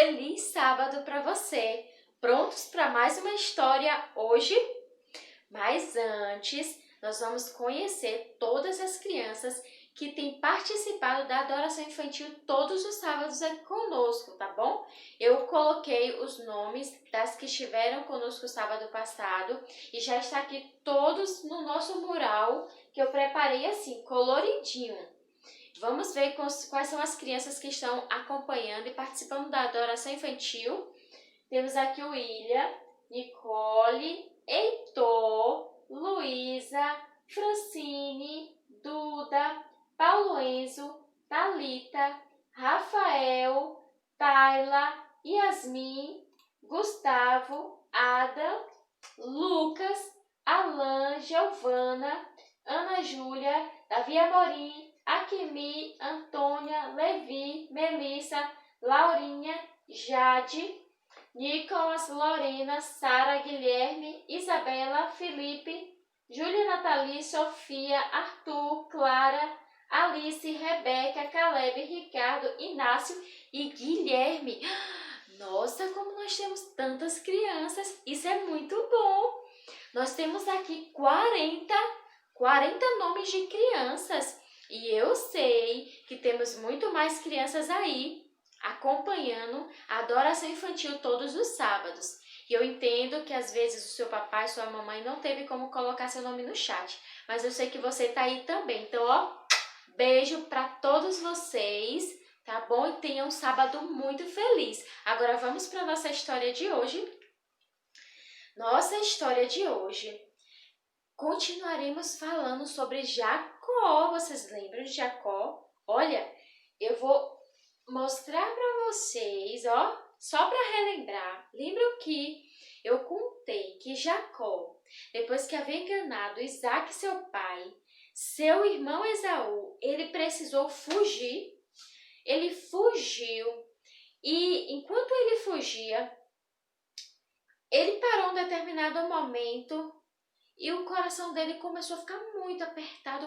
feliz sábado para você! Prontos para mais uma história hoje? Mas antes, nós vamos conhecer todas as crianças que têm participado da adoração infantil todos os sábados aqui conosco, tá bom? Eu coloquei os nomes das que estiveram conosco sábado passado e já está aqui todos no nosso mural que eu preparei assim, coloridinho. Vamos ver quais são as crianças que estão acompanhando e participando da adoração infantil. Temos aqui o William, Nicole, Heitor, Luísa, Francine, Duda, Paulo Enzo, Thalita, Rafael, Tayla, Yasmin, Gustavo, Adam, Lucas, Alan, Giovana, Ana Júlia, Davi Amorim, Akimi, Antônia, Levi, Melissa, Laurinha, Jade, Nicolas, Lorena, Sara, Guilherme, Isabela, Felipe, Júlia, Nathalie, Sofia, Arthur, Clara, Alice, Rebeca, Caleb, Ricardo, Inácio e Guilherme. Nossa, como nós temos tantas crianças! Isso é muito bom! Nós temos aqui 40 nomes de crianças. E eu sei que temos muito mais crianças aí acompanhando a adoração infantil todos os sábados. E eu entendo que às vezes o seu papai, sua mamãe não teve como colocar seu nome no chat. Mas eu sei que você está aí também. Então, ó, beijo para todos vocês, tá bom? E tenham um sábado muito feliz. Agora vamos para a nossa história de hoje. Nossa história de hoje. Continuaremos falando sobre Jacó. Vocês lembram de Jacó? Olha, eu vou mostrar para vocês, ó, só para relembrar. Lembram que eu contei que Jacó, depois que havia enganado Isaac, seu pai, seu irmão Esaú, ele precisou fugir. Ele fugiu e enquanto ele fugia, ele parou em um determinado momento. E o coração dele começou a ficar muito apertado.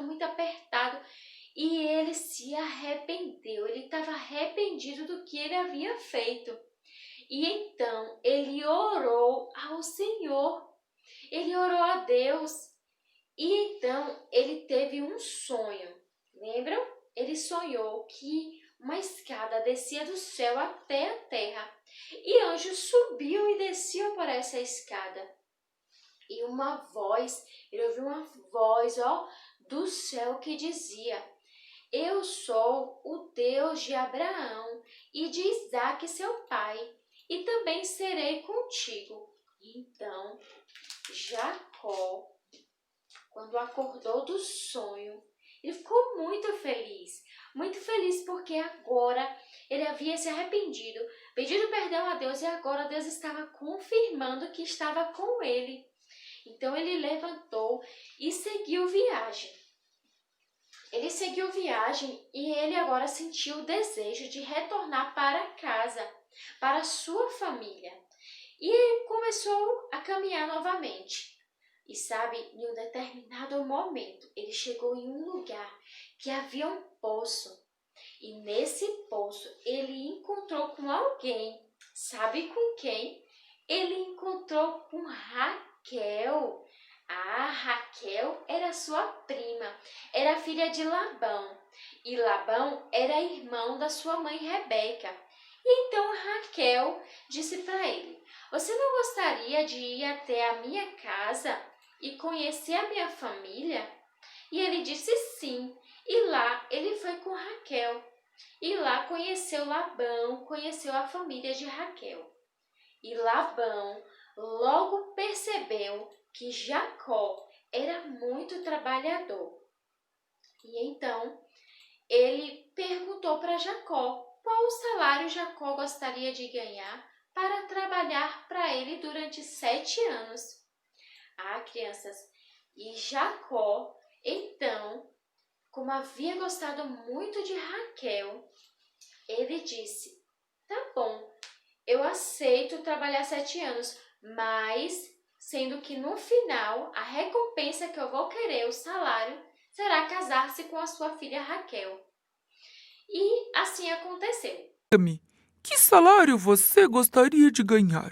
E ele se arrependeu. Ele estava arrependido do que ele havia feito. E então ele orou ao Senhor. Ele orou a Deus. E então ele teve um sonho. Lembram? Ele sonhou que uma escada descia do céu até a terra. E anjos subiam e desciam por essa escada. E uma voz, ele ouviu uma voz, ó, do céu que dizia: eu sou o Deus de Abraão e de Isaque, seu pai, e também serei contigo. Então, Jacó, quando acordou do sonho, ele ficou muito feliz porque agora ele havia se arrependido, pedido perdão a Deus e agora Deus estava confirmando que estava com ele. Então ele levantou e seguiu viagem. Ele seguiu viagem e ele agora sentiu o desejo de retornar para casa, para sua família. E ele começou a caminhar novamente. E sabe, em um determinado momento, ele chegou em um lugar que havia um poço. E nesse poço ele encontrou com alguém. Sabe com quem? Ele encontrou com Raquel. Raquel era sua prima, era filha de Labão, e Labão era irmão da sua mãe Rebeca. E então Raquel disse para ele: você não gostaria de ir até a minha casa e conhecer a minha família? E ele disse sim, e lá ele foi com Raquel. E lá conheceu Labão, conheceu a família de Raquel. E Labão logo percebeu que Jacó era muito trabalhador. E então ele perguntou para Jacó qual o salário Jacó gostaria de ganhar para trabalhar para ele durante 7 anos. Crianças, e Jacó, então, como havia gostado muito de Raquel, ele disse: tá bom, eu aceito trabalhar 7 anos, mas sendo que no final a recompensa que eu vou querer, o salário, será casar-se com a sua filha Raquel. E assim aconteceu. Que salário você gostaria de ganhar?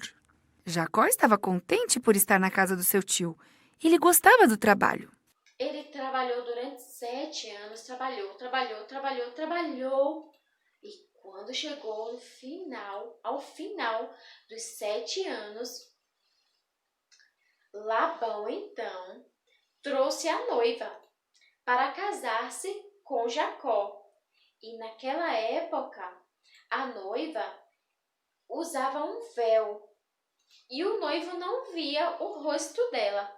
Jacó estava contente por estar na casa do seu tio. Ele gostava do trabalho. Ele trabalhou durante 7 anos, trabalhou. E quando chegou no final, ao final dos 7 anos, Labão então trouxe a noiva para casar-se com Jacó. E naquela época, a noiva usava um véu e o noivo não via o rosto dela.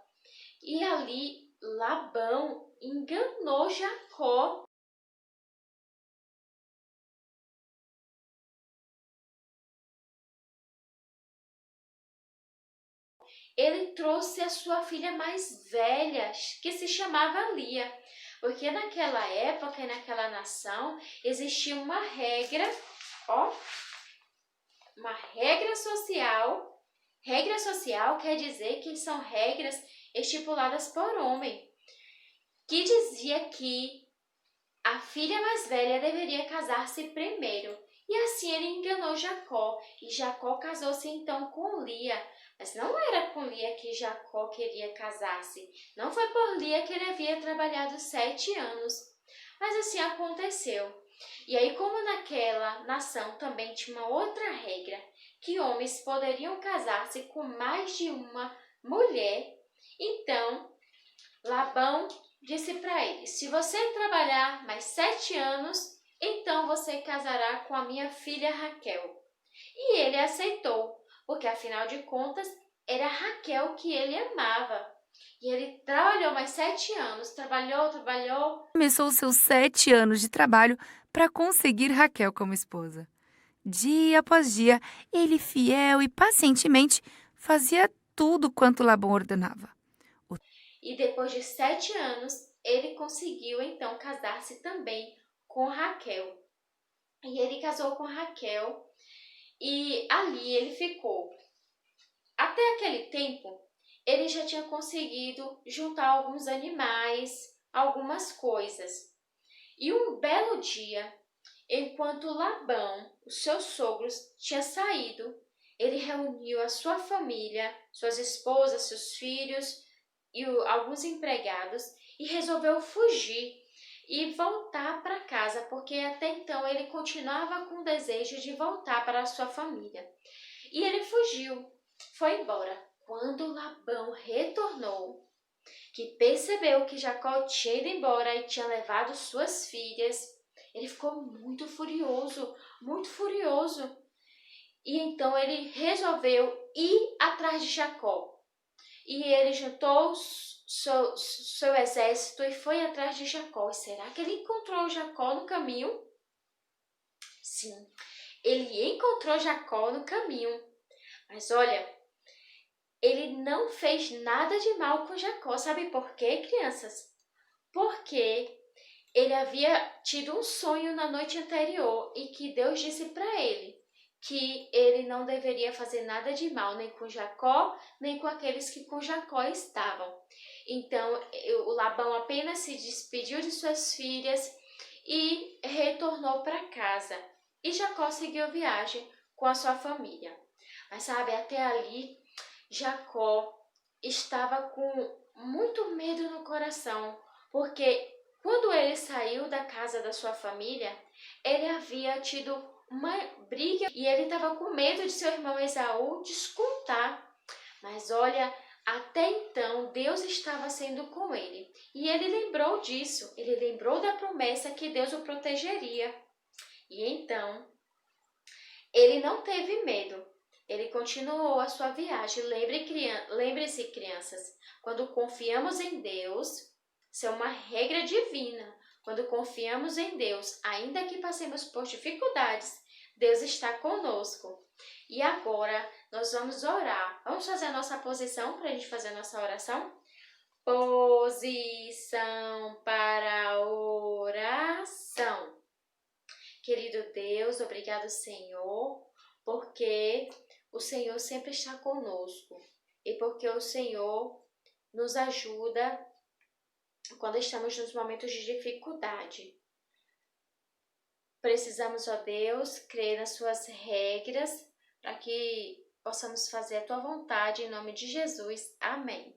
E ali Labão enganou Jacó. Ele trouxe a sua filha mais velha, que se chamava Lia, porque naquela época e naquela nação existia uma regra, ó, uma regra social. Regra social quer dizer que são regras estipuladas por homem, que dizia que a filha mais velha deveria casar-se primeiro. E assim ele enganou Jacó. E Jacó casou-se então com Lia. Mas não era com Lia que Jacó queria casar-se. Não foi por Lia que ele havia trabalhado 7 anos. Mas assim aconteceu. E aí, como naquela nação também tinha uma outra regra, que homens poderiam casar-se com mais de uma mulher, então Labão disse para ele: se você trabalhar mais 7 anos, então você casará com a minha filha Raquel. E ele aceitou, porque afinal de contas era Raquel que ele amava. E ele trabalhou mais 7 anos, trabalhou. Começou seus 7 anos de trabalho para conseguir Raquel como esposa. Dia após dia, ele fiel e pacientemente fazia tudo quanto Labão ordenava. E depois de 7 anos, ele conseguiu então casar-se também com Raquel. E ele casou com Raquel e ali ele ficou. Até aquele tempo, ele já tinha conseguido juntar alguns animais, algumas coisas. E um belo dia, enquanto Labão, os seus sogros, tinha saído, ele reuniu a sua família, suas esposas, seus filhos e alguns empregados e resolveu fugir e voltar para casa, porque até então ele continuava com o desejo de voltar para a sua família. E ele fugiu, foi embora. Quando Labão retornou, que percebeu que Jacó tinha ido embora e tinha levado suas filhas, ele ficou muito furioso, muito furioso. E então ele resolveu ir atrás de Jacó. E ele juntou seu exército e foi atrás de Jacó. Será que ele encontrou Jacó no caminho? Sim, ele encontrou Jacó no caminho. Mas olha, ele não fez nada de mal com Jacó. Sabe por quê, crianças? Porque ele havia tido um sonho na noite anterior e que Deus disse para ele que ele não deveria fazer nada de mal, nem com Jacó, nem com aqueles que com Jacó estavam. Então, o Labão apenas se despediu de suas filhas e retornou para casa. E Jacó seguiu viagem com a sua família. Mas sabe, até ali, Jacó estava com muito medo no coração, porque quando ele saiu da casa da sua família, ele havia tido uma briga e ele estava com medo de seu irmão Esaú descontar. Mas olha, até então Deus estava sendo com ele. E ele lembrou disso, ele lembrou da promessa que Deus o protegeria. E então, ele não teve medo. Ele continuou a sua viagem. Lembre-se, crianças, quando confiamos em Deus, isso é uma regra divina. Quando confiamos em Deus, ainda que passemos por dificuldades, Deus está conosco. E agora nós vamos orar. Vamos fazer a nossa posição para a gente fazer a nossa oração? Posição para oração. Querido Deus, obrigado, Senhor, porque o Senhor sempre está conosco e porque o Senhor nos ajuda quando estamos nos momentos de dificuldade. Precisamos, ó Deus, crer nas suas regras para que possamos fazer a tua vontade em nome de Jesus. Amém.